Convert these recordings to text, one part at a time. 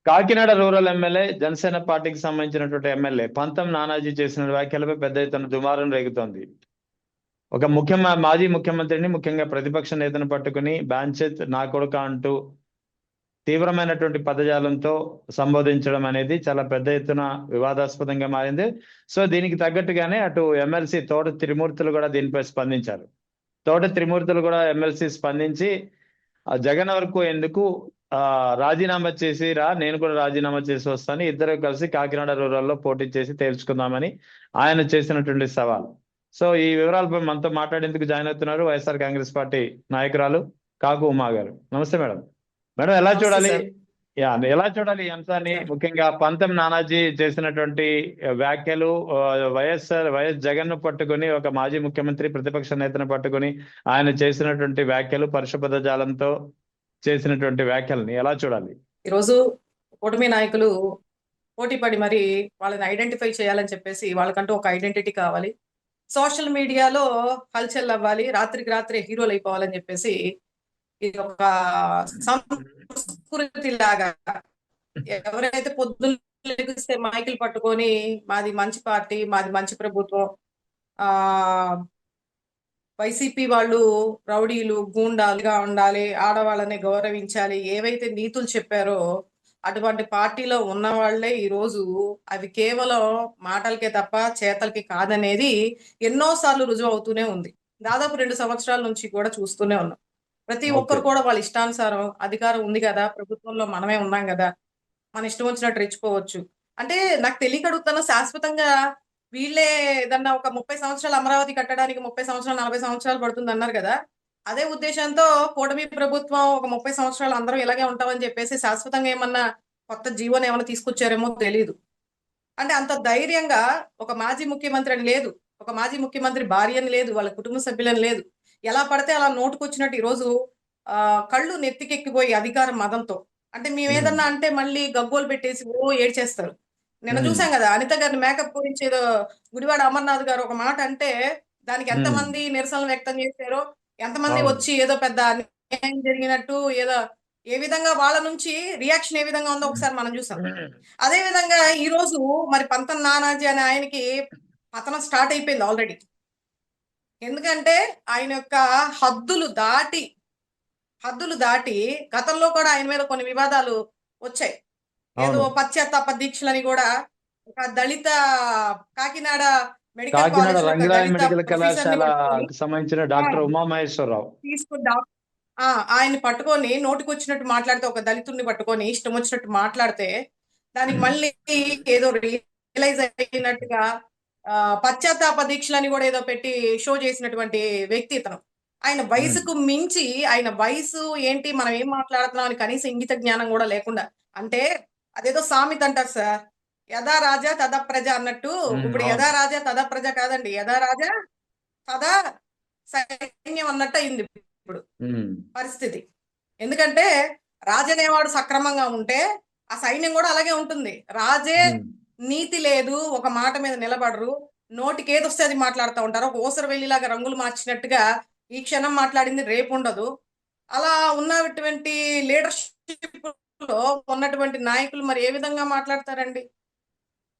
Kakinada rural MLA Janasena పార్టీకి సంబంధించినటువంటి MLA పంతం నానాజీ చేసిన వ్యాఖ్యలపై పెద్ద ఎత్తున దుమారం రేగుతోంది. ఒక మాజీ ముఖ్యమంత్రిని, ముఖ్యంగా ప్రతిపక్ష నేతను పట్టుకుని బాంచెత్ నా కొడుక అంటూ తీవ్రమైనటువంటి పదజాలంతో సంబోధించడం అనేది చాలా పెద్ద ఎత్తున వివాదాస్పదంగా మారింది. సో దీనికి తగ్గట్టుగానే అటు ఎమ్మెల్సీ తోట త్రిమూర్తులు కూడా దీనిపై స్పందించారు. తోట త్రిమూర్తులు కూడా ఎమ్మెల్సీ స్పందించి జగన్ వరకు ఎందుకు రాజీనామా చేసి రా, నేను కూడా రాజీనామా చేసి వస్తాను, ఇద్దరు కలిసి కాకినాడ రూరల్లో పోటీ చేసి తేల్చుకుందామని ఆయన చేసినటువంటి సవాల్. సో ఈ వివరాలపై మనతో మాట్లాడేందుకు జాయిన్ అవుతున్నారు వైఎస్ఆర్ కాంగ్రెస్ పార్టీ నాయకురాలు కాకు ఉమా గారు. నమస్తే మేడం. మేడం ఎలా చూడాలి ఎలా చూడాలి ఈ అంశాన్ని? ముఖ్యంగా పంతం నానాజీ చేసినటువంటి వ్యాఖ్యలు, వైఎస్ జగన్ ను పట్టుకుని, ఒక మాజీ ముఖ్యమంత్రి ప్రతిపక్ష నేతను పట్టుకుని ఆయన చేసినటువంటి వ్యాఖ్యలు, పరిశుభ్రత జాలంతో చేసినటువంటి వ్యాఖ్యల్ని ఎలా చూడాలి? ఈరోజు కూటమి నాయకులు పోటీ పడి మరి వాళ్ళని ఐడెంటిఫై చేయాలని చెప్పేసి, వాళ్ళకంటూ ఒక ఐడెంటిటీ కావాలి, సోషల్ మీడియాలో హల్చల్ అవ్వాలి, రాత్రికి రాత్రి హీరోలు అయిపోవాలని చెప్పేసి ఇది ఒక సంస్కృతి లాగా ఎవరైతే పొద్దున్న మైకులు పట్టుకొని మాది మంచి పార్టీ, మాది మంచి ప్రభుత్వం, వైసీపీ వాళ్ళు రౌడీలు గూండాలుగా ఉండాలి, ఆడవాళ్ళని గౌరవించాలి, ఏవైతే నీతులు చెప్పారో అటువంటి పార్టీలో ఉన్న వాళ్లే ఈరోజు అవి కేవలం మాటలకే తప్ప చేతలకి కాదనేది ఎన్నోసార్లు రుజువు అవుతూనే ఉంది. దాదాపు 2 సంవత్సరాల నుంచి కూడా చూస్తూనే ఉన్నాం. ప్రతి ఒక్కరు కూడా వాళ్ళ ఇష్టానుసారం, అధికారం ఉంది కదా, ప్రభుత్వంలో మనమే ఉన్నాం కదా, మన ఇష్టం వచ్చినట్టు రెచ్చిపోవచ్చు అంటే, నాకు తెలియక అడుగుతాను, శాశ్వతంగా వీళ్ళే ఏదన్నా ఒక 30 సంవత్సరాలు అమరావతి కట్టడానికి 30 సంవత్సరాలు 40 సంవత్సరాలు పడుతుంది అన్నారు కదా, అదే ఉద్దేశంతో కూటమి ప్రభుత్వం ఒక 30 సంవత్సరాలు అందరం ఇలాగే ఉంటామని చెప్పేసి శాశ్వతంగా ఏమన్నా కొత్త జీవోని ఏమన్నా తీసుకొచ్చారేమో తెలియదు. అంటే అంత ధైర్యంగా ఒక మాజీ ముఖ్యమంత్రి అని లేదు, ఒక మాజీ ముఖ్యమంత్రి భార్య అని లేదు, వాళ్ళ కుటుంబ సభ్యులని లేదు, ఎలా పడితే అలా నోటుకొచ్చినట్టు ఈరోజు కళ్ళు నెత్తికెక్కిపోయి అధికారం మదంతో, అంటే మేమేదన్నా అంటే మళ్ళీ గగ్గోలు పెట్టేసి ఓ ఏడ్చేస్తారు. నిన్న చూసాం కదా అనిత గారిని మేకప్ గురించి ఏదో గుడివాడ అమర్నాథ్ గారు ఒక మాట అంటే దానికి ఎంతమంది నిరసనలు వ్యక్తం చేశారో, ఎంతమంది వచ్చి ఏదో పెద్ద అన్యాయం జరిగినట్టు ఏదో ఏ విధంగా వాళ్ళ నుంచి రియాక్షన్ ఏ విధంగా ఉందో ఒకసారి మనం చూసాం. అదే విధంగా ఈ రోజు మరి పంతం నానాజీ అనే ఆయనకి పతనం స్టార్ట్ అయిపోయింది ఆల్రెడీ. ఎందుకంటే ఆయన యొక్క హద్దులు దాటి గతంలో కూడా ఆయన మీద కొన్ని వివాదాలు వచ్చాయి. ఏదో పశ్చాత్తాప దీక్షలని కూడా ఒక దళిత కాకినాడ మెడికల్ కళాశాలకు సంబంధించిన డాక్టర్ ఉమామహేశ్వరరావు ఆయన్ని పట్టుకొని నోటికి వచ్చినట్టు మాట్లాడితే, ఒక దళితుడిని పట్టుకొని ఇష్టం వచ్చినట్టు మాట్లాడితే దానికి మళ్ళీ ఏదో రియలైజ్ అయినట్టుగా పశ్చాత్తాప దీక్షలని కూడా ఏదో పెట్టి షో చేసినటువంటి వ్యక్తి ఇతను. ఆయన వయసుకు మించి, ఆయన వయసు ఏంటి, మనం ఏం మాట్లాడుతున్నాం అని కనీసం ఇంగిత జ్ఞానం కూడా లేకుండా, అంటే అదేదో సామెత అంటారు సార్, యథా రాజా తదా ప్రజ అన్నట్టు, ఇప్పుడు యథా రాజా తదా ప్రజ కాదండి, యథా రాజా తదా సైన్యం అన్నట్టు అయింది ఇప్పుడు పరిస్థితి. ఎందుకంటే రాజనేవాడు సక్రమంగా ఉంటే ఆ సైన్యం కూడా అలాగే ఉంటుంది. రాజే నీతి లేదు, ఒక మాట మీద నిలబడరు, నోటికి ఏదొస్తే అది మాట్లాడుతూ ఉంటారు, ఒక ఓసర వెళ్ళిలాగా రంగులు మార్చినట్టుగా ఈ క్షణం మాట్లాడింది రేపు ఉండదు. అలా ఉన్నటువంటి లీడర్షిప్ లో ఉన్నటువంటి నాయకులు మరి ఏ విధంగా మాట్లాడతారండి?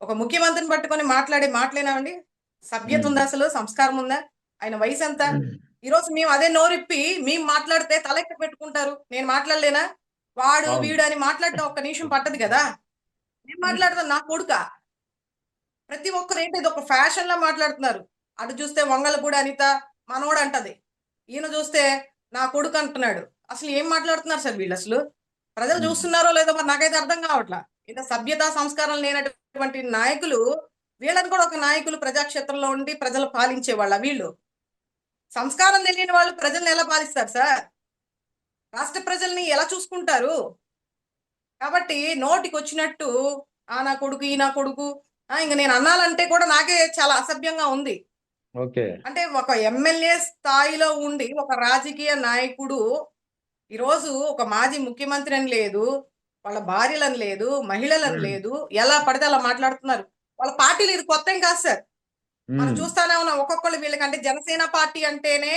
ఒక ముఖ్యమంత్రిని పట్టుకొని మాట్లాడే మాటలేనామండి? సభ్యత ఉందా, అసలు సంస్కారం ఉందా? ఆయన వయసు ఎంత? ఈరోజు మేము అదే నోరిప్పి మేము మాట్లాడితే తలెక్క పెట్టుకుంటారు, నేను మాట్లాడలేనా, వాడు వీడు అని మాట్లాడటం ఒక్క నిమిషం పట్టదు కదా. నేను మాట్లాడతాను, నా కొడుక. ప్రతి ఒక్కరు ఏంటి ఇది ఒక ఫ్యాషన్ లా మాట్లాడుతున్నారు. అటు చూస్తే వంగలపూడి అనిత మనోడు అంటది, ఈయన చూస్తే నా కొడుకు అంటున్నాడు. అసలు ఏం మాట్లాడుతున్నారు సార్ వీళ్ళు? అసలు ప్రజలు చూస్తున్నారో లేదో మరి నాకైతే అర్థం కావట్లా. ఇంత సభ్యత సంస్కారం లేనటువంటి నాయకులు, వీళ్ళని కూడా ఒక నాయకులు ప్రజాక్షేత్రంలో ఉండి ప్రజలు పాలించే వాళ్ళ వీళ్ళు? సంస్కారం తెలియని వాళ్ళు ప్రజల్ని ఎలా పాలిస్తారు సార్? రాష్ట్ర ప్రజల్ని ఎలా చూసుకుంటారు? కాబట్టి నోటికి వచ్చినట్టు నా కొడుకు, ఈ నా కొడుకు, ఇంక నేను అన్నాలంటే కూడా నాకే చాలా అసభ్యంగా ఉంది. అంటే ఒక ఎమ్మెల్యే స్థాయిలో ఉండి ఒక రాజకీయ నాయకుడు ఈరోజు ఒక మాజీ ముఖ్యమంత్రి అని లేదు, వాళ్ళ భార్యలని లేదు, మహిళలని లేదు, ఎలా పడితే అలా మాట్లాడుతున్నారు. వాళ్ళ పార్టీలు ఇది కొత్త ఏం కాదు సార్, మనం చూస్తానే ఉన్నాం. ఒక్కొక్కళ్ళు వీళ్ళకంటే జనసేన పార్టీ అంటేనే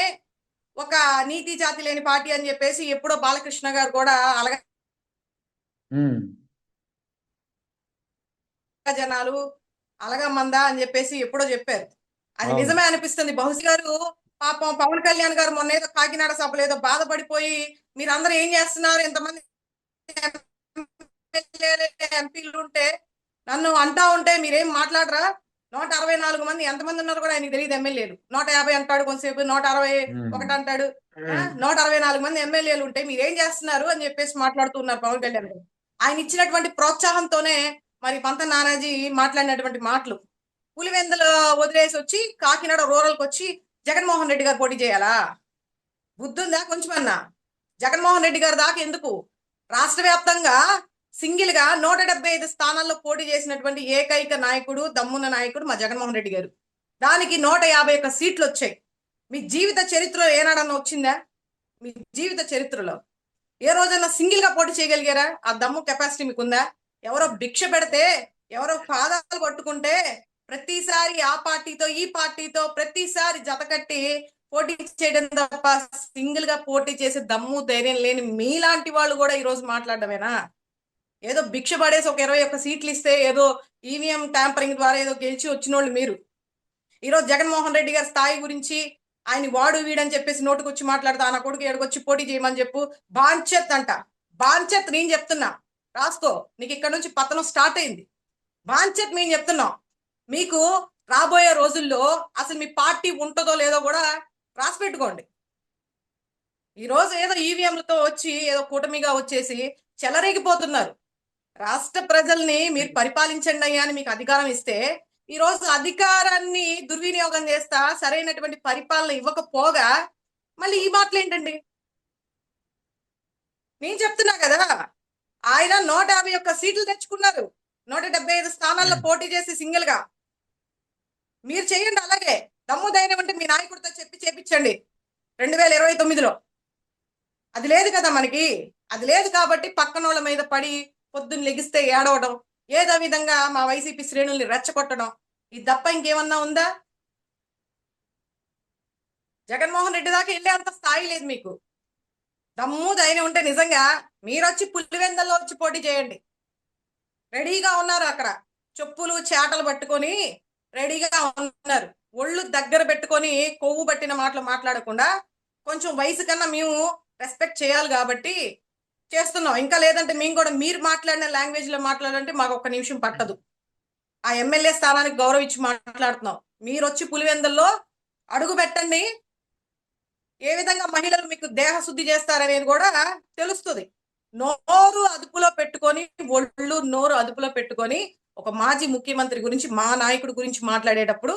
ఒక నీతి జాతి లేని పార్టీ అని చెప్పేసి ఎప్పుడో బాలకృష్ణ గారు కూడా అలాగే జనాలు అలగమ్మందా అని చెప్పేసి ఎప్పుడో చెప్పారు. అది అవును. నిజమే అనిపిస్తుంది. బహుశా గారు పాపం పవన్ కళ్యాణ్ గారు మొన్న ఏదో కాకినాడ సభలో ఏదో బాధపడిపోయి మీరందరూ ఏం చేస్తున్నారు, ఇంతమంది ఎంపీలు ఉంటే నన్ను అంటా ఉంటే మీరేం మాట్లాడరా, 164 మంది ఎంతమంది ఉన్నారు కూడా ఆయనకి తెలియదు. ఎమ్మెల్యేలు 150 అంటాడు, కొంతసేపు 161 అంటాడు. 164 మంది ఎమ్మెల్యేలు ఉంటే మీరేం చేస్తున్నారు అని చెప్పేసి మాట్లాడుతున్నారు పవన్ కళ్యాణ్ గారు. ఆయన ఇచ్చినటువంటి ప్రోత్సాహంతోనే మరి పంత నానాజీ మాట్లాడినటువంటి మాటలు. పులివెందులు వదిలేసి వచ్చి కాకినాడ రూరల్కి వచ్చి జగన్మోహన్ రెడ్డి గారు పోటీ చేయాలా? బుద్ధుందా కొంచెమన్నా? జగన్మోహన్ రెడ్డి గారి దాకా ఎందుకు? రాష్ట్ర వ్యాప్తంగా సింగిల్ గా 175 స్థానాల్లో పోటీ చేసినటువంటి ఏకైక నాయకుడు, దమ్మున్న నాయకుడు మా జగన్మోహన్ రెడ్డి గారు. దానికి 151 సీట్లు వచ్చాయి. మీ జీవిత చరిత్రలో ఏనాడన్నా వచ్చిందా? మీ జీవిత చరిత్రలో ఏ రోజన్నా సింగిల్ గా పోటీ చేయగలిగారా? ఆ దమ్ము కెపాసిటీ మీకుందా? ఎవరో భిక్ష పెడితే, ఎవరో పాదాలు పట్టుకుంటే ప్రతిసారి ఆ పార్టీతో ఈ పార్టీతో ప్రతిసారి జతకట్టి పోటీ చేయడం తప్ప సింగిల్ గా పోటీ చేసే దమ్ము ధైర్యం లేని మీలాంటి వాళ్ళు కూడా ఈ రోజు మాట్లాడమేనా? ఏదో భిక్ష పడేసి ఒక 21 సీట్లు ఇస్తే ఏదో ఈవీఎం ట్యాంపరింగ్ ద్వారా ఏదో గెలిచి వచ్చిన వాళ్ళు మీరు. ఈరోజు జగన్మోహన్ రెడ్డి గారి స్థాయి గురించి ఆయన వాడు వీడని చెప్పేసి నోటుకొచ్చి మాట్లాడతా, నా కొడుకు ఎడకొచ్చి పోటీ చేయమని చెప్పు. బాంచెత్ అంట, బాంచెత్ నేను చెప్తున్నా, రాసుకో, నీకు ఇక్కడ నుంచి పతనం స్టార్ట్ అయింది. బాంచెత్ మేము చెప్తున్నాం. మీకు రాబోయే రోజుల్లో అసలు మీ పార్టీ ఉంటుందో లేదో కూడా రాసి పెట్టుకోండి. ఈరోజు ఏదో ఈవీఎంలతో వచ్చి ఏదో కూటమిగా వచ్చేసి చెలరేగిపోతున్నారు. రాష్ట్ర ప్రజల్ని మీరు పరిపాలించండి అయ్యా అని మీకు అధికారం ఇస్తే ఈ రోజు అధికారాన్ని దుర్వినియోగం చేస్తా సరైనటువంటి పరిపాలన ఇవ్వకపోగా మళ్ళీ ఈ మాటలు ఏంటండి? నేను చెప్తున్నా కదా, ఆయన 151 సీట్లు తెచ్చుకున్నారు. 175 స్థానాల్లో పోటీ చేసి సింగిల్ గా. మీరు చేయండి అలాగే. దమ్ము ధైర్యం అంటే మీ నాయకుడితో చెప్పి చేపించండి 2029లో. అది లేదు కదా మనకి. అది లేదు కాబట్టి పక్కనోళ్ళ మీద పడి పొద్దున్న లెగిస్తే ఏడవడం, ఏదో విధంగా మా వైసీపీ శ్రేణుల్ని రెచ్చగొట్టడం, ఇది తప్ప ఇంకేమన్నా ఉందా? జగన్మోహన్ రెడ్డి దాకా వెళ్ళే అంత స్థాయి లేదు మీకు. దమ్ము ధైర్యం ఉంటే నిజంగా మీరొచ్చి పులివెందల్లో వచ్చి పోటీ చేయండి. రెడీగా ఉన్నారు అక్కడ, చెప్పులు చేటలు పట్టుకొని రెడీగా ఉన్నారు. ఒళ్ళు దగ్గర పెట్టుకొని కొవ్వు పట్టిన మాటలు మాట్లాడకుండా కొంచెం వయసు కన్నా మేము రెస్పెక్ట్ చేయాలి కాబట్టి చేస్తున్నాం. ఇంకా లేదంటే మేము కూడా మీరు మాట్లాడిన లాంగ్వేజ్ లో మాట్లాడాలంటే మాకు 1 నిమిషం పట్టదు. ఆ ఎమ్మెల్యే స్థానానికి గౌరవం ఇచ్చి మాట్లాడుతున్నాం. మీరు వచ్చి పులివెందుల్లో అడుగు పెట్టండి. ఏ విధంగా మహిళలు మీకు దేహ శుద్ధి చేస్తారనేది కూడా తెలుస్తుంది. నోరు అదుపులో పెట్టుకొని, ఒళ్ళు నోరు అదుపులో పెట్టుకొని ఒక మాజీ ముఖ్యమంత్రి గురించి, మా నాయకుడి గురించి మాట్లాడేటప్పుడు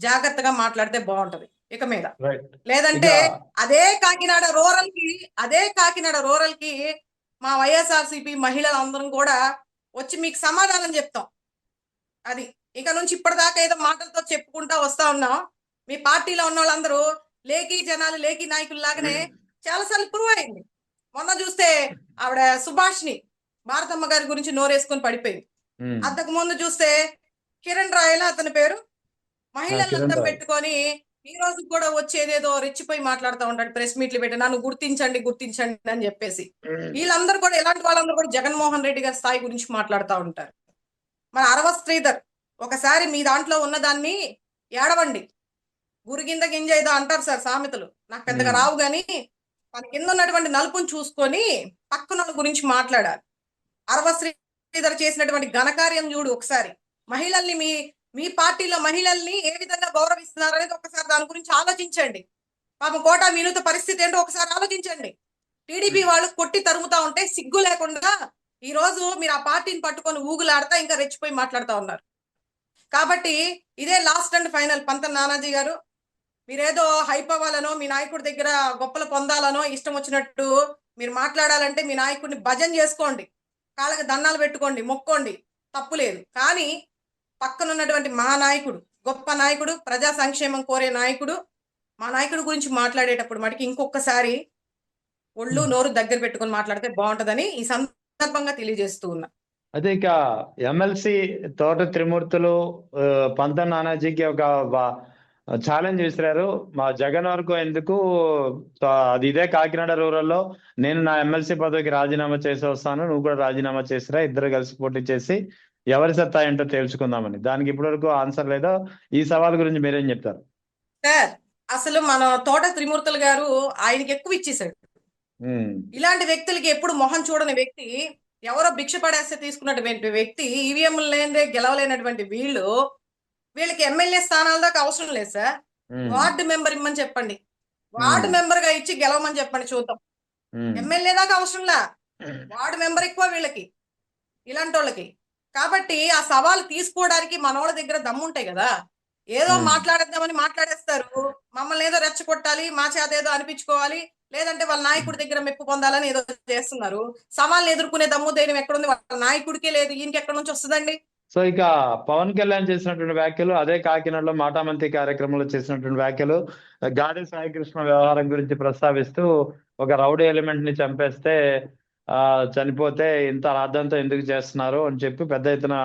జాగ్రత్తగా మాట్లాడితే బాగుంటది ఇక మీద. లేదంటే అదే కాకినాడ రూరల్ కి మా వైఎస్ఆర్సీపీ మహిళలందరం కూడా వచ్చి మీకు సమాధానం చెప్తాం. అది ఇక నుంచి ఇప్పటిదాకా ఏదో మాటలతో చెప్పుకుంటా వస్తా ఉన్నాం. మీ పార్టీలో ఉన్న వాళ్ళందరూ లేఖీ జనాలు, లేఖీ నాయకులు లాగానే చాలాసార్లు ప్రూవ్ అయింది. మొన్న చూస్తే ఆవిడ సుభాష్ని, భారతమ్మ గారి గురించి నోరేసుకొని పడిపోయింది. అంతకు ముందు చూస్తే కిరణ్ రాయల అతని పేరు, మహిళలంతా పెట్టుకొని ఈ రోజు కూడా వచ్చేదేదో రెచ్చిపోయి మాట్లాడుతూ ఉంటాడు. ప్రెస్ మీట్లు పెట్టి నన్ను గుర్తించండి గుర్తించండి అని చెప్పేసి. వీళ్ళందరూ కూడా, ఇలాంటి వాళ్ళందరూ కూడా జగన్మోహన్ రెడ్డి గారి స్థాయి గురించి మాట్లాడుతూ ఉంటారు. మన అరవ శ్రీధర్ ఒకసారి మీ దాంట్లో ఉన్నదాన్ని ఏడవండి. గురి కింద గింజ ఏదో అంటారు సార్ సామెతలు, నాకు పెద్దగా రావు గాని మన కింద ఉన్నటువంటి నలుపుని చూసుకొని పక్కన గురించి మాట్లాడాలి. అరవ శ్రీధర్ చేసినటువంటి ఘనకార్యం చూడు ఒకసారి. మహిళల్ని మీ పార్టీలో మహిళల్ని ఏ విధంగా గౌరవిస్తున్నారు అనేది ఒకసారి దాని గురించి ఆలోచించండి. పాపం కోటా వినూత పరిస్థితి ఏంటో ఒకసారి ఆలోచించండి. టీడీపీ వాళ్ళు కొట్టి తరుముతా ఉంటే సిగ్గు లేకుండా ఈ రోజు మీరు ఆ పార్టీని పట్టుకొని ఊగులాడతా ఇంకా రెచ్చిపోయి మాట్లాడుతూ ఉన్నారు. కాబట్టి ఇదే లాస్ట్ అండ్ ఫైనల్. పంత నానాజీ గారు, మీరేదో హైప్ అవ్వాలనో, మీ నాయకుడి దగ్గర గొప్పలు పొందాలనో ఇష్టం వచ్చినట్టు మీరు మాట్లాడాలంటే మీ నాయకుడిని భజన చేసుకోండి, కాళ్ళకి దండాలు పెట్టుకోండి, మొక్కోండి, తప్పు లేదు. కానీ పక్కన ఉన్నటువంటి మా నాయకుడు, గొప్ప నాయకుడు, ప్రజా సంక్షేమం కోరే నాయకుడు, మా నాయకుడి గురించి మాట్లాడేటప్పుడు మటుకి ఇంకొకసారి ఒళ్ళు నోరు దగ్గర పెట్టుకొని మాట్లాడితే బాగుంటదని ఈ సందర్భంగా తెలియజేస్తూ ఉన్నా. అదే ఇక ఎమ్మెల్సీ తోట త్రిమూర్తులు పంత నానాజీకి ఒక ఛాలెంజ్ విసిరారు. మా జగన్ వరకు ఎందుకు, అది ఇదే కాకినాడ రూరల్లో నేను నా ఎమ్మెల్సీ పదవికి రాజీనామా చేసి వస్తాను, నువ్వు కూడా రాజీనామా చేసిరా, ఇద్దరు కలిసి పోటీ చేసి ఎవరి సత్తా ఏంటో తేల్చుకుందామని. దానికి ఇప్పటివరకు ఆన్సర్ లేదో ఈ సవాల్ గురించి మీరేం చెప్తారు? సార్ అసలు మన తోట త్రిమూర్తులు గారు ఆయనకి ఎక్కువ ఇచ్చేసాడు. ఉమ్, ఇలాంటి వ్యక్తులకి ఎప్పుడు మొహం చూడని వ్యక్తి, ఎవరో భిక్ష పడేస్తే తీసుకున్నటువంటి వ్యక్తి, ఈవీఎంలు లేనిదే గెలవలేనటువంటి వీళ్ళకి ఎమ్మెల్యే స్థానాల దాకా అవసరం లేదు సార్. ఉమ్, వార్డు మెంబర్ ఇమ్మని చెప్పండి, వార్డు మెంబర్ గా ఇచ్చి గెలవమని చెప్పండి చూద్దాం. ఉమ్, ఎమ్మెల్యే దాకా అవసరంలా, వార్డు మెంబర్ ఎక్కువ వీళ్ళకి, ఇలాంటి వాళ్ళకి. కాబట్టి ఆ సవాలు తీసుకోవడానికి మనోళ్ళ దగ్గర దమ్ము ఉంటాయి కదా. ఏదో మాట్లాడేద్దామని మాట్లాడేస్తారు, మమ్మల్ని ఏదో రెచ్చగొట్టాలి, మా చేత ఏదో అనిపించుకోవాలి, లేదంటే వాళ్ళ నాయకుడి దగ్గర మెప్పు పొందాలని ఏదో చేస్తున్నారు. సవాళ్ళు ఎదుర్కొనే దమ్ము ధైర్యం ఎక్కడుంది? వాళ్ళ నాయకుడికే లేదు, ఈయనకి ఎక్కడి నుంచి వస్తుందండి? సో ఇక పవన్ కళ్యాణ్ చేసినటువంటి వ్యాఖ్యలు, అదే కాకినాడలో మాటామంతి కార్యక్రమంలో చేసినటువంటి వ్యాఖ్యలు, గాడి సాయికృష్ణ వ్యవహారం గురించి ప్రస్తావిస్తూ ఒక రౌడీ ఎలిమెంట్ ని చంపేస్తే చనిపోతే ఇంత రాద్దంతా ఎందుకు చేస్తున్నారు అని చెప్పి పెద్ద ఎత్తున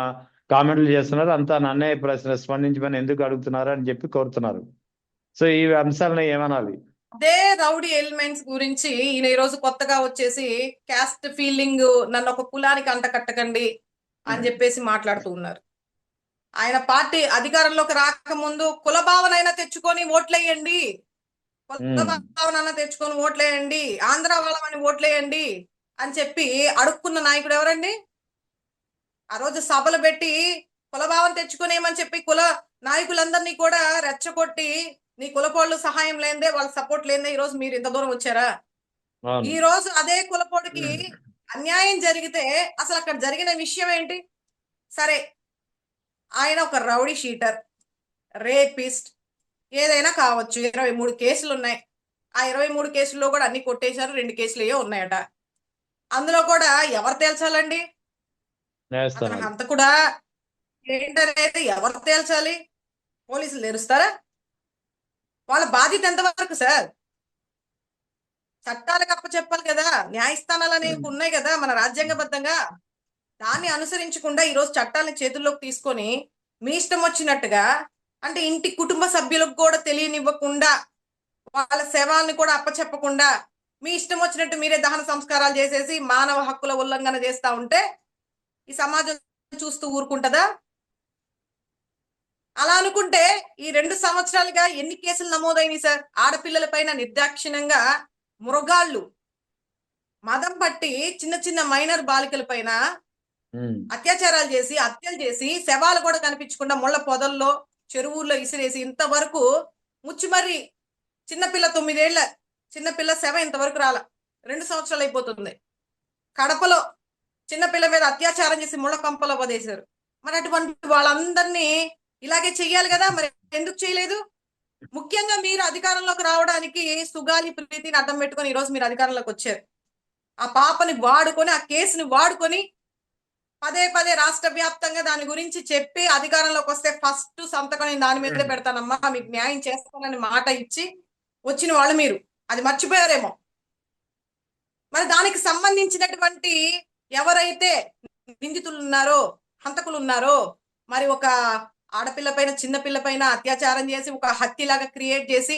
కామెంట్లు చేస్తున్నారు. అంతా నన్నే ప్రశ్న స్పందించమని ఎందుకు అడుగుతున్నారు అని చెప్పి కోరుతున్నారు. సో ఈ అంశాలను ఏమనాలి? అదే రౌడీ ఎలిమెంట్స్ గురించి ఈయన ఈ రోజు కొత్తగా వచ్చేసి క్యాస్ట్ ఫీలింగ్, నన్ను ఒక కులానికి అంటకట్టకండి అని చెప్పేసి మాట్లాడుతూ ఉన్నారు. ఆయన పార్టీ అధికారంలోకి రాకముందు కుల భావనైనా తెచ్చుకొని ఓట్లేయండి, కుల భావన తెచ్చుకొని ఓట్లేయండి, ఆంధ్ర వాళ్ళమని ఓట్లేయండి అని చెప్పి అడుక్కున్న నాయకుడు ఎవరండి? ఆ రోజు సభలు పెట్టి కులభావం తెచ్చుకునేమని చెప్పి కుల నాయకులందరినీ కూడా రెచ్చగొట్టి, నీ కులపోళ్ళు సహాయం లేదే, వాళ్ళ సపోర్ట్ లేదే ఈ రోజు మీరు ఇంత దూరం వచ్చారా? ఈ రోజు అదే కులపోడికి అన్యాయం జరిగితే అసలు అక్కడ జరిగిన విషయం ఏంటి? సరే, ఆయన ఒక రౌడీ షీటర్, రేపిస్ట్, ఏదైనా కావచ్చు. 23 కేసులు ఉన్నాయి. ఆ 23 కేసుల్లో కూడా అన్ని కొట్టేశారు, 2 కేసులు ఏవో ఉన్నాయట. అందులో కూడా ఎవరు తేల్చాలండి? అతను హంతకుడా ఏంటనేది ఎవరు తేల్చాలి? పోలీసులు తెరుస్తారా? వాళ్ళ బాధ్యత ఎంతవరకు సార్? చట్టాలకు అప్పచెప్పాలి కదా, న్యాయస్థానాలు అనేవి ఉన్నాయి కదా మన రాజ్యాంగబద్ధంగా. దాన్ని అనుసరించకుండా ఈరోజు చట్టాలను చేతుల్లోకి తీసుకొని మీ ఇష్టం వచ్చినట్టుగా, అంటే ఇంటి కుటుంబ సభ్యులకు కూడా తెలియనివ్వకుండా, వాళ్ళ శవాలను కూడా అప్పచెప్పకుండా మీ ఇష్టం వచ్చినట్టు మీరే దహన సంస్కారాలు చేసేసి మానవ హక్కుల ఉల్లంఘన చేస్తా ఉంటే ఈ సమాజం చూస్తూ ఊరుకుంటదా? అలా అనుకుంటే ఈ 2 సంవత్సరాలుగా ఎన్ని కేసులు నమోదైనవి సార్? ఆడపిల్లల పైన నిర్దాక్షిణ్యంగా మృగాళ్ళు మదం పట్టి చిన్న చిన్న మైనర్ బాలికల పైన అత్యాచారాలు చేసి, హత్యలు చేసి, శవాలు కూడా కనిపించకుండా ముళ్ళ పొదల్లో, చెరువుల్లో ఇసిరేసి, ఇంతవరకు ముచ్చుమర్రి చిన్నపిల్ల 9 ఏళ్ల చిన్నపిల్ల శవం ఇంతవరకు రాల, 2 సంవత్సరాలు అయిపోతుంది. కడపలో చిన్నపిల్ల మీద అత్యాచారం చేసి ముళ్ళ కంపలో పదేశారు. మరి అటువంటి వాళ్ళందరినీ ఇలాగే చెయ్యాలి కదా, మరి ఎందుకు చేయలేదు? ముఖ్యంగా మీరు అధికారంలోకి రావడానికి సుగాలి ప్రీతిని అడ్డం పెట్టుకొని ఈరోజు మీరు అధికారంలోకి వచ్చారు. ఆ పాపని వాడుకొని, ఆ కేసుని వాడుకొని పదే పదే రాష్ట్ర వ్యాప్తంగా దాని గురించి చెప్పి అధికారంలోకి వస్తే ఫస్ట్ సంతకం నేను దాని మీదే పెడతానమ్మా, మీకు న్యాయం చేస్తానని మాట ఇచ్చి వచ్చిన వాళ్ళు మీరు. అది మర్చిపోయారేమో. మరి దానికి సంబంధించినటువంటి ఎవరైతే నిందితులు ఉన్నారో, హంతకులు ఉన్నారో, మరి ఒక ఆడపిల్ల పైన, చిన్నపిల్ల పైన అత్యాచారం చేసి ఒక హత్యలాగా క్రియేట్ చేసి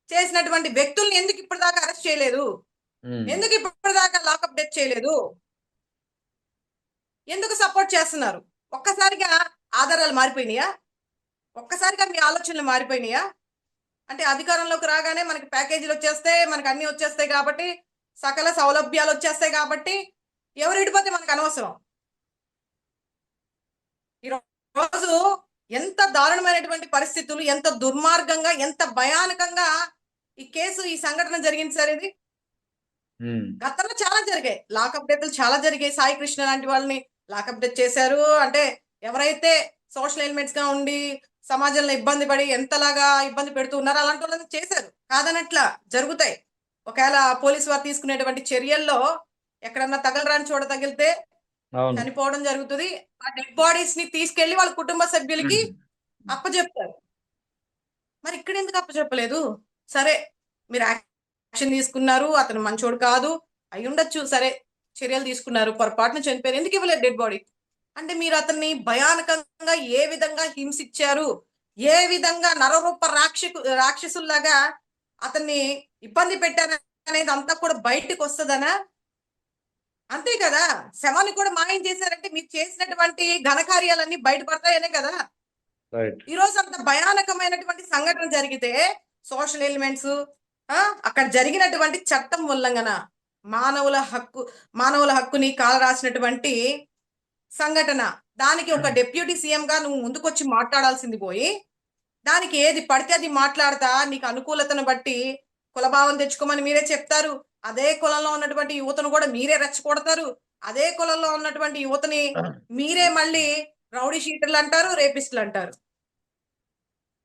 చేసినటువంటి వ్యక్తుల్ని ఎందుకు ఇప్పటిదాకా అరెస్ట్ చేయలేదు? ఎందుకు ఇప్పటిదాకా లాకప్ డెత్ చేయలేదు? ఎందుకు సపోర్ట్ చేస్తున్నారు? ఒక్కసారిగా ఆధారాలు మారిపోయినాయా? ఒక్కసారిగా మీ ఆలోచనలు మారిపోయినాయా? అంటే అధికారంలోకి రాగానే మనకి ప్యాకేజీలు వచ్చేస్తాయి, మనకి అన్ని వచ్చేస్తాయి కాబట్టి, సకల సౌలభ్యాలు వచ్చేస్తాయి కాబట్టి ఎవరు ఇడిపోతే మనకు అనవసరం. ఈరోజు ఎంత దారుణమైనటువంటి పరిస్థితులు, ఎంత దుర్మార్గంగా, ఎంత భయానకంగా ఈ కేసు, ఈ సంఘటన జరిగింది సార్. ఇది గతంలో చాలా జరిగాయి, లాకప్ డెత్లు చాలా జరిగాయి. సాయి కృష్ణ లాంటి వాళ్ళని లాకప్ డెత్ చేశారు. అంటే ఎవరైతే సోషల్ ఎలిమెంట్స్ గా ఉండి సమాజంలో ఇబ్బంది పడి ఎంతలాగా ఇబ్బంది పెడుతూ ఉన్నారో అలాంటి వాళ్ళని చేశారు. కాదనట్లా జరుగుతాయి. ఒకవేళ పోలీసు వారు తీసుకునేటువంటి చర్యల్లో ఎక్కడన్నా తగలరాని చోట తగిలితే చనిపోవడం జరుగుతుంది. ఆ డెడ్ బాడీస్ ని తీసుకెళ్లి వాళ్ళ కుటుంబ సభ్యులకి అప్పచెప్తారు. మరి ఇక్కడ ఎందుకు అప్పచెప్పలేదు? సరే, మీరు యాక్షన్ తీసుకున్నారు, అతను మంచోడు కాదు అయి ఉండొచ్చు, సరే చర్యలు తీసుకున్నారు, పొరపాటున చనిపోయారు, ఎందుకు ఇవ్వలేదు డెడ్ బాడీ? అంటే మీరు అతన్ని భయానకంగా ఏ విధంగా హింసించారు, ఏ విధంగా నరరూప రాక్షసుల్లాగా అతన్ని ఇబ్బంది పెట్టారు అనేది అంతా కూడా బయటకు వస్తుందనా? అంతే కదా, శవాన్ని కూడా మాయం చేశారంటే మీరు చేసినటువంటి ఘనకార్యాలన్నీ బయటపడతాయనే కదా. రైట్. ఈ రోజు అంత భయానకమైనటువంటి సంఘటన జరిగితే సోషల్ ఎలిమెంట్స్, అక్కడ జరిగినటువంటి చట్టం ఉల్లంఘన, మానవుల హక్కుని కాలరాసినటువంటి సంఘటన, దానికి ఒక డిప్యూటీ సీఎం గా నువ్వు ముందుకొచ్చి మాట్లాడాల్సింది పోయి, దానికి ఏది పడితే అది మాట్లాడతా నీకు అనుకూలతను బట్టి కులభావం తెచ్చుకోమని మీరే చెప్తారు. అదే కులంలో ఉన్నటువంటి యువతను కూడా మీరే రెచ్చగొడతారు. అదే కులంలో ఉన్నటువంటి యువతని మీరే మళ్ళీ రౌడీ షీటర్లు అంటారు, రేపిస్టులు అంటారు.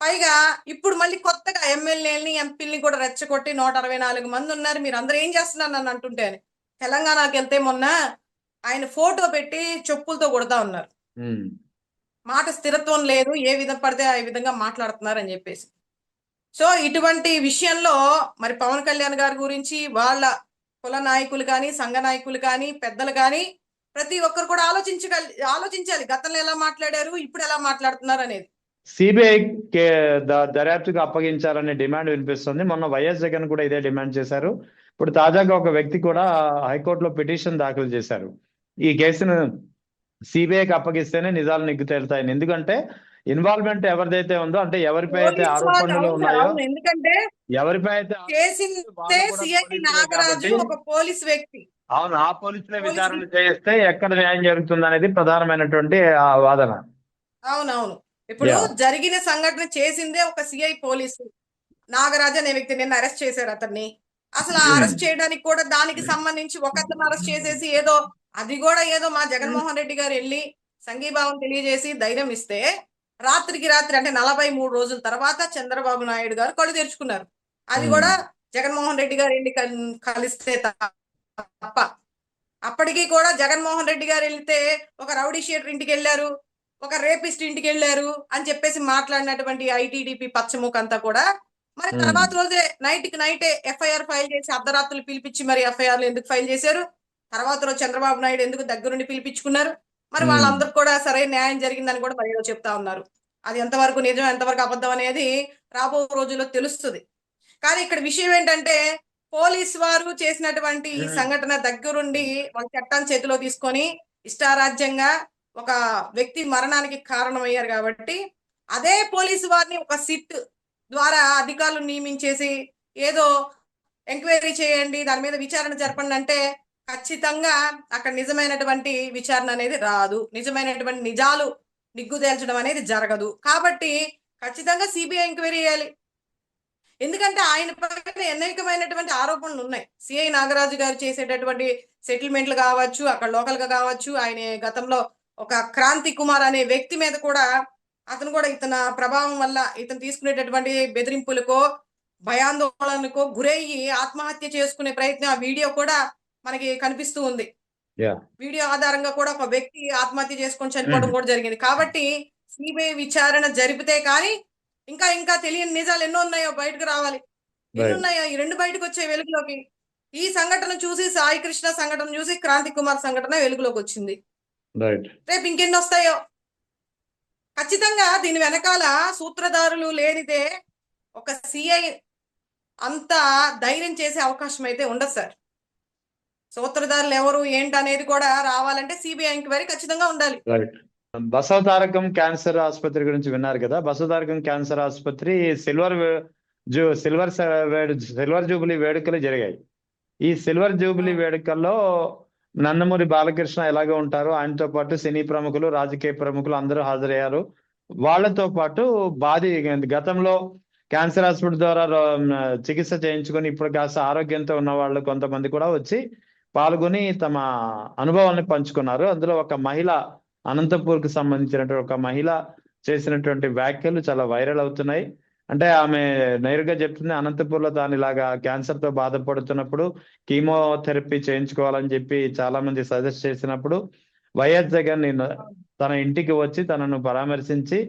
పైగా ఇప్పుడు మళ్ళీ కొత్తగా ఎమ్మెల్యేలని ఎంపీలని కూడా రెచ్చగొట్టి 164 మంది ఉన్నారు, మీరు అందరూ ఏం చేస్తున్నారు నన్ను అంటుంటే అని. తెలంగాణకి వెళ్తే మొన్న ఆయన ఫోటో పెట్టి చెప్పులతో కొడతా ఉన్నారు. మాట స్థిరత్వం లేదు, ఏ విధంగా పడితే ఆ విధంగా మాట్లాడుతున్నారు అని చెప్పేసి. సో ఇటువంటి విషయంలో మరి పవన్ కళ్యాణ్ గారి గురించి వాళ్ళ కుల నాయకులు కానీ, సంఘ నాయకులు కానీ, పెద్దలు కానీ ప్రతి ఒక్కరు కూడా ఆలోచించాలి గతంలో ఎలా మాట్లాడారు, ఇప్పుడు ఎలా మాట్లాడుతున్నారు అనేది. సిబిఐ దర్యాప్తుకు అప్పగించాలనే డిమాండ్ వినిపిస్తుంది. మొన్న వైఎస్ జగన్ కూడా ఇదే డిమాండ్ చేశారు. ఇప్పుడు తాజాగా ఒక వ్యక్తి కూడా హైకోర్టులో పిటిషన్ దాఖలు చేశారు. ఈ కేసును సిబిఐకి అప్పగిస్తేనే నిజాలు నిగ్గు తేలుతాయని. ఎందుకంటే ఇన్వాల్వ్మెంట్ ఎవరిదైతే ఉందో, అంటే ఎవరిపై అయితే ఆరోపణలు ఉన్నాయో, ఎందుకంటే ఎవరిపై అయితే నాగరాజు ఒక పోలీస్ వ్యక్తి, అవును, ఆ పోలీసులే విచారణ చేస్తే ఎక్కడ న్యాయం జరుగుతుంది అనేది ప్రధానమైనటువంటి ఆ వాదన. అవునవును. ఇప్పుడు జరిగిన సంఘటన చేసిందే ఒక సిఐ పోలీసు నాగరాజు అనే వ్యక్తి. నిన్న అరెస్ట్ చేశారు అతన్ని. అసలు అరెస్ట్ చేయడానికి కూడా దానికి సంబంధించి ఒకరిని అరెస్ట్ చేసేసి అది కూడా మా జగన్మోహన్ రెడ్డి గారు వెళ్ళి సంఘీభావం తెలియజేసి ధైర్యం ఇస్తే, రాత్రికి రాత్రి అంటే 43 రోజుల తర్వాత చంద్రబాబు నాయుడు గారు కళ్ళు తెరుచుకున్నారు. అది కూడా జగన్మోహన్ రెడ్డి గారు వెళ్ళి కలిస్తే తప్ప. అప్పటికి కూడా జగన్మోహన్ రెడ్డి గారు వెళ్తే ఒక రౌడీ షీటర్ ఇంటికి వెళ్ళారు, ఒక రేపిస్ట్ ఇంటికి వెళ్ళారు అని చెప్పేసి మాట్లాడినటువంటి ఐటీడీపీ పచ్చముఖంతా కూడా మరి తర్వాత రోజే నైటే ఎఫ్ఐఆర్ ఫైల్ చేసి అర్ధరాత్రులు పిలిపించి మరి ఎఫ్ఐఆర్లు ఎందుకు ఫైల్ చేశారు? తర్వాత రోజు చంద్రబాబు నాయుడు ఎందుకు దగ్గరుండి పిలిపించుకున్నారు? మరి వాళ్ళందరూ కూడా సరైన న్యాయం జరిగిందని కూడా మరి ఏదో చెప్తా ఉన్నారు. అది ఎంతవరకు నిజం, ఎంతవరకు అబద్ధం అనేది రాబో రోజుల్లో తెలుస్తుంది. కానీ ఇక్కడ విషయం ఏంటంటే, పోలీసు వారు చేసినటువంటి ఈ సంఘటన దగ్గరుండి వాళ్ళ చట్టాన్ని చేతిలో తీసుకొని ఇష్టారాజ్యంగా ఒక వ్యక్తి మరణానికి కారణమయ్యారు కాబట్టి, అదే పోలీసు వారిని ఒక సిట్ ద్వారా అధికారులు నియమించేసి ఏదో ఎంక్వైరీ చేయండి, దాని మీద విచారణ జరపండి అంటే ఖచ్చితంగా అక్కడ నిజమైనటువంటి విచారణ అనేది రాదు, నిజమైనటువంటి నిజాలు నిగ్గు తేల్చడం అనేది జరగదు. కాబట్టి ఖచ్చితంగా సిబిఐ ఎంక్వైరీ చేయాలి. ఎందుకంటే ఆయన పైన అనేకమైనటువంటి ఆరోపణలు ఉన్నాయి. సిఐ నాగరాజు గారు చేసేటటువంటి సెటిల్మెంట్లు కావచ్చు, అక్కడ లోకల్ గా కావచ్చు, ఆయన గతంలో ఒక క్రాంతి కుమార్ అనే వ్యక్తి మీద కూడా అతను కూడా ఇతని ప్రభావం వల్ల ఇతను తీసుకునేటటువంటి బెదిరింపులకో భయాందోళనకో గురయ్యి ఆత్మహత్య చేసుకునే ప్రయత్నం, ఆ వీడియో కూడా మనకి కనిపిస్తూ ఉంది. వీడియో ఆధారంగా కూడా ఒక వ్యక్తి ఆత్మహత్య చేసుకొని చనిపోవడం కూడా జరిగింది. కాబట్టి సిబిఐ విచారణ జరిపితే కానీ ఇంకా తెలియని నిజాలు ఎన్నో ఉన్నాయో బయటకు రావాలి. ఎన్ని ఉన్నాయో ఈ రెండు బయటకు వచ్చే వెలుగులోకి. ఈ సంఘటన చూసి, సాయి కృష్ణ సంఘటన చూసి క్రాంతి కుమార్ సంఘటన వెలుగులోకి వచ్చింది. రేపు ఇంకెన్ని వస్తాయో. ఖచ్చితంగా దీని వెనకాల సూత్రధారులు లేనిదే ఒక సిఐ అంత ధైర్యం చేసే అవకాశం అయితే ఉండదు సార్. సూత్రధారులు ఎవరు ఏంటనేది కూడా రావాలంటే సిబిఐ ఎంక్వైరీ ఖచ్చితంగా ఉండాలి. బసవతారకం క్యాన్సర్ ఆసుపత్రి గురించి విన్నారు కదా. బసవతారకం క్యాన్సర్ ఆసుపత్రి సిల్వర్ జూబిలీ వేడుకలు జరిగాయి. ఈ సిల్వర్ జూబిలీ వేడుకల్లో నందమూరి బాలకృష్ణ ఎలాగో ఉంటారు, ఆయనతో పాటు సినీ ప్రముఖులు, రాజకీయ ప్రముఖులు అందరూ హాజరయ్యారు. వాళ్లతో పాటు గతంలో క్యాన్సర్ హాస్పిటల్ ద్వారా చికిత్స చేయించుకొని ఇప్పుడు కాస్త ఆరోగ్యంతో ఉన్న వాళ్ళు కొంతమంది కూడా వచ్చి పాల్గొని తమ అనుభవాన్ని పంచుకున్నారు. అందులో ఒక మహిళ, అనంతపూర్కి సంబంధించినటువంటి ఒక మహిళ చేసినటువంటి వ్యాఖ్యలు చాలా వైరల్ అవుతున్నాయి. అంటే ఆమె నేరుగా చెప్తుంది, అనంతపూర్లో తాను ఇలాగా క్యాన్సర్ తో బాధపడుతున్నప్పుడు కీమోథెరపీ చేయించుకోవాలని చెప్పి చాలా మంది సజెస్ట్ చేసినప్పుడు వైఎస్ జగన్ తన ఇంటికి వచ్చి తనను పరామర్శించి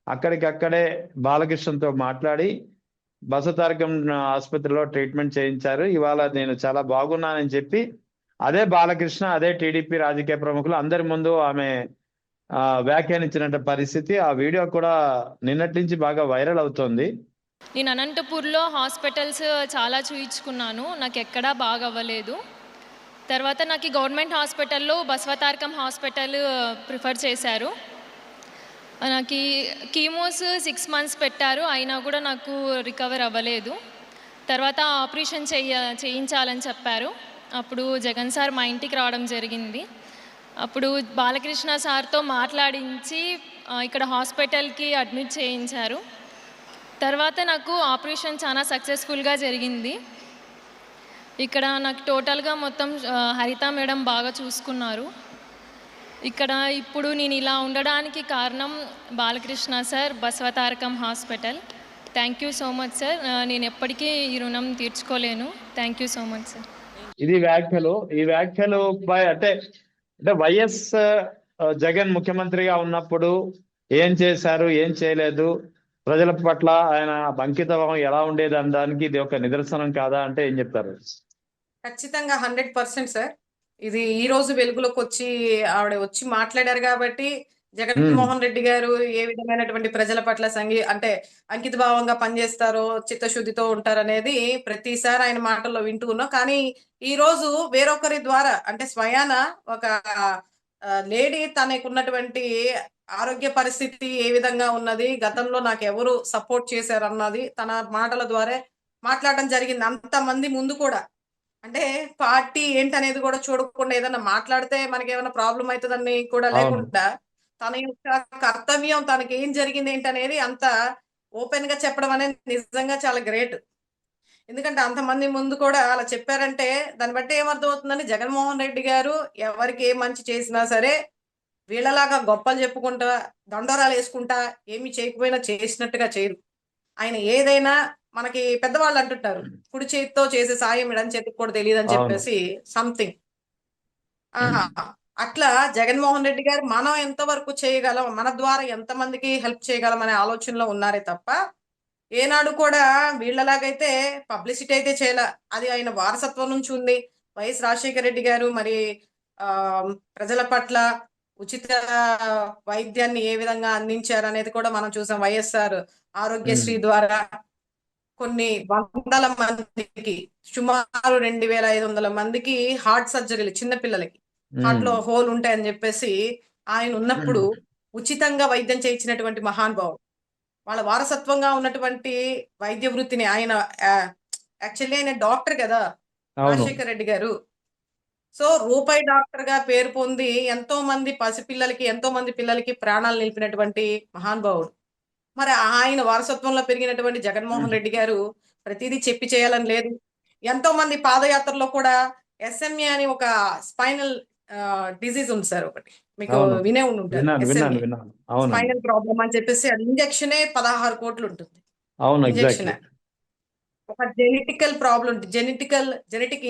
అక్కడికక్కడే బాలకృష్ణతో మాట్లాడి బసవతారకం ఆసుపత్రిలో ట్రీట్మెంట్ చేయించారు. ఇవాళ నేను చాలా బాగున్నానని చెప్పి అదే బాలకృష్ణ, అదే టీడీపీ రాజకీయ ప్రముఖులు అందరి ముందు ఆమె వ్యాఖ్యానించిన పరిస్థితి. ఆ వీడియో కూడా నిన్నటి నుంచి బాగా వైరల్ అవుతోంది. నేను అనంతపూర్లో హాస్పిటల్స్ చాలా చూయించుకున్నాను, నాకు ఎక్కడా బాగా అవ్వలేదు. తర్వాత నాకు ఈ గవర్నమెంట్ హాస్పిటల్లో బసవతారకం హాస్పిటల్ ప్రిఫర్ చేశారు. నాకు కీమోస్ 6 months పెట్టారు, అయినా కూడా నాకు రికవర్ అవ్వలేదు. తర్వాత ఆపరేషన్ చేయించాలని చెప్పారు. అప్పుడు జగన్ సార్ మా ఇంటికి రావడం జరిగింది. అప్పుడు బాలకృష్ణ సార్తో మాట్లాడించి ఇక్కడ హాస్పిటల్కి అడ్మిట్ చేయించారు. తర్వాత నాకు ఆపరేషన్ చాలా సక్సెస్ఫుల్గా జరిగింది. ఇక్కడ నాకు టోటల్గా మొత్తం హరిత మేడం బాగా చూసుకున్నారు. ఇక్కడ ఇప్పుడు నేను ఇలా ఉండడానికి కారణం Balakrishna sir, Basavatarakam hospital. Thank you so much sir. నేను ఎప్పటికీ ఈ రుణం తీర్చుకోలేను. Thank you so much sir. ఇది ఈ వ్యాఖ్యలు అంటే వైఎస్ జగన్ ముఖ్యమంత్రిగా ఉన్నప్పుడు ఏం చేశారు, ఏం చేయలేదు, ప్రజల పట్ల ఆయన అంకితభావం ఎలా ఉండేది అనడానికి ఇది ఒక నిదర్శనం కాదా అంటే ఏం చెప్తారు? ఖచ్చితంగా 100% సార్. ఇది ఈ రోజు వెలుగులోకి వచ్చి ఆవిడ వచ్చి మాట్లాడారు కాబట్టి జగన్మోహన్ రెడ్డి గారు ఏ విధమైనటువంటి ప్రజల పట్ల అంటే అంకిత భావంగా పనిచేస్తారో, చిత్తశుద్ధితో ఉంటారనేది ప్రతిసారి ఆయన మాటల్లో వింటూ ఉన్నాం. కానీ ఈ రోజు వేరొకరి ద్వారా అంటే స్వయాన ఒక లేడీ తనకున్నటువంటి ఆరోగ్య పరిస్థితి ఏ విధంగా ఉన్నది, గతంలో నాకు ఎవరు సపోర్ట్ చేశారన్నది తన మాటల ద్వారా మాట్లాడడం జరిగింది. అంతమంది ముందు కూడా అంటే పార్టీ ఏంటనేది కూడా చూడకుండా ఏదన్నా మాట్లాడితే మనకి ఏమైనా ప్రాబ్లం అవుతుందని కూడా లేకుండా తన యొక్క కర్తవ్యం, తనకి ఏం జరిగింది ఏంటనేది అంత ఓపెన్ గా చెప్పడం అనేది నిజంగా చాలా గ్రేట్. ఎందుకంటే అంతమంది ముందు కూడా అలా చెప్పారంటే దాన్ని బట్టి ఏమర్థం అవుతుందని, జగన్మోహన్ రెడ్డి గారు ఎవరికి ఏ మంచి చేసినా సరే వీళ్ళలాగా గొప్పలు చెప్పుకుంటా, దండోరాలు వేసుకుంటా, ఏమి చేయకపోయినా చేసినట్టుగా చేయరు. ఆయన ఏదైనా మనకి పెద్దవాళ్ళు అంటుంటారు, కుడి చేతితో చేసే సాయం ఇడం చేతికి కూడా తెలియదు అని చెప్పేసి సంథింగ్. అట్లా జగన్మోహన్ రెడ్డి గారు మనం ఎంతవరకు చేయగలం, మన ద్వారా ఎంతమందికి హెల్ప్ చేయగలం అనే ఆలోచనలో ఉన్నారే తప్ప ఏనాడు కూడా వీళ్ళలాగైతే పబ్లిసిటీ అయితే చేయాల. అది ఆయన వారసత్వం నుంచి ఉంది. వైఎస్ రాజశేఖర రెడ్డి గారు మరి ప్రజల పట్ల ఉచిత వైద్యాన్ని ఏ విధంగా అందించారు అనేది కూడా మనం చూసాం. వైఎస్ఆర్ ఆరోగ్యశ్రీ ద్వారా కొన్ని వందల మందికి, సుమారు 2500 మందికి హార్ట్ సర్జరీలు, చిన్న పిల్లలకి హార్ట్ లో హోల్ ఉంటాయని చెప్పేసి ఆయన ఉన్నప్పుడు ఉచితంగా వైద్యం చేయించినటువంటి మహానుభావుడు. వాళ్ళ వారసత్వంగా ఉన్నటువంటి వైద్య వృత్తిని ఆయన యాక్చువల్లీ ఆయన డాక్టర్ కదా రాజశేఖర రెడ్డి గారు. సో రూపాయి డాక్టర్ గా పేరు పొంది ఎంతో మంది పసిపిల్లలకి, ఎంతో మంది పిల్లలకి ప్రాణాలు నిలిపినటువంటి మహానుభావుడు. మరి ఆయన వారసత్వంలో పెరిగినటువంటి జగన్మోహన్ రెడ్డి గారు ప్రతిదీ చెప్పి చేయాలని లేదు. ఎంతో మంది పాదయాత్రలో కూడా SMA అని ఒక స్పైనల్ డిజీజ్ ఉంది సార్, ఒకటి మీకు వినే ఉంటారు. స్పైనల్ ప్రాబ్లం అని చెప్పేసి అది ఇంజక్షనే 16 కోట్లు ఉంటుంది. ఇంజక్షన్ ఒక జెనెటికల్ ప్రాబ్లం, జెనెటిక్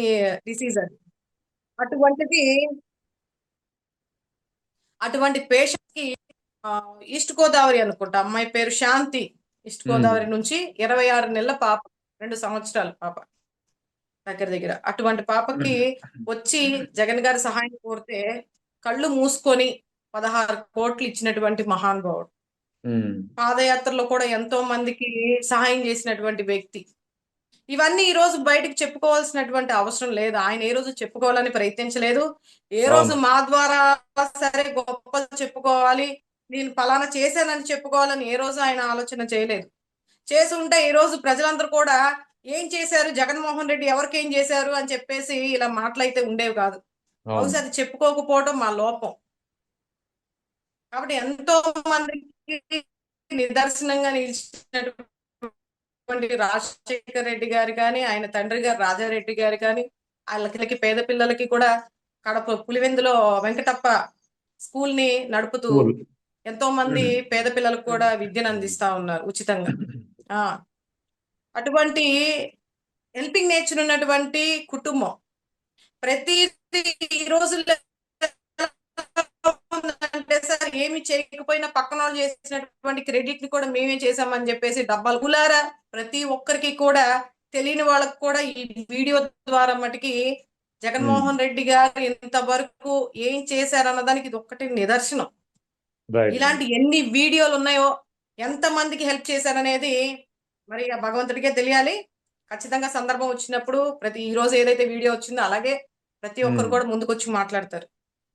డిసీజ్ అది. అటువంటి పేషెంట్ కి ఈస్ట్ గోదావరి అనుకుంటా, అమ్మాయి పేరు శాంతి, ఈస్ట్ గోదావరి నుంచి 26 నెలల పాప, 2 సంవత్సరాల పాప దగ్గర. అటువంటి పాపకి వచ్చి జగన్ గారి సహాయం కోరితే కళ్ళు మూసుకొని 16 కోట్లు ఇచ్చినటువంటి మహానుభావుడు. పాదయాత్రలో కూడా ఎంతో మందికి సహాయం చేసినటువంటి వ్యక్తి. ఇవన్నీ ఈ రోజు బయటకు చెప్పుకోవాల్సినటువంటి అవసరం లేదు. ఆయన ఏ రోజు చెప్పుకోవాలని ప్రయత్నించలేదు. ఏ రోజు మా ద్వారా సరే గొప్పలు చెప్పుకోవాలి, నేను ఫలానా చేశానని చెప్పుకోవాలని ఏ రోజు ఆయన ఆలోచన చేయలేదు. చేసి ఉంటే ఈ రోజు ప్రజలందరూ కూడా ఏం చేశారు, జగన్మోహన్ రెడ్డి ఎవరికి ఏం చేశారు అని చెప్పేసి ఇలా మాటలైతే ఉండేవి కాదు. బహుశా అది చెప్పుకోకపోవడం మా లోపం. కాబట్టి ఎంతో మందికి నిదర్శనంగా నిలిచినటువంటి రాజశేఖర రెడ్డి గారు కానీ, ఆయన తండ్రి గారు రాజారెడ్డి గారు కానీ, వాళ్ళకి పేద పిల్లలకి కూడా కడప పులివెందులో వెంకటప్ప స్కూల్ ని నడుపుతూ ఎంతో మంది పేద పిల్లలకు కూడా విద్యను అందిస్తా ఉన్నారు ఉచితంగా. అటువంటి హెల్పింగ్ నేచర్ ఉన్నటువంటి కుటుంబం ప్రతి ఈ రోజుల్లో అంటే సార్ ఏమి చేయకపోయినా పక్కన వాళ్ళు చేసినటువంటి క్రెడిట్ ని కూడా మేమే చేసామని చెప్పేసి డబ్బాలు కులారా ప్రతి ఒక్కరికి కూడా తెలియని వాళ్ళకి కూడా ఈ వీడియో ద్వారా మటుకి జగన్మోహన్ రెడ్డి గారు ఇంతవరకు ఏం చేశారన్న దానికి ఇది ఒక్కటి నిదర్శనం. ఇలాంటి ఎన్ని వీడియోలు ఉన్నాయో, ఎంత మందికి హెల్ప్ చేశారనేది మరి భగవంతుడికే తెలియాలి. ఖచ్చితంగా సందర్భం వచ్చినప్పుడు ఈ రోజు ఏదైతే వీడియో వచ్చిందో అలాగే ప్రతి ఒక్కరు ఉమ్. కూడా ముందుకొచ్చి మాట్లాడతారు.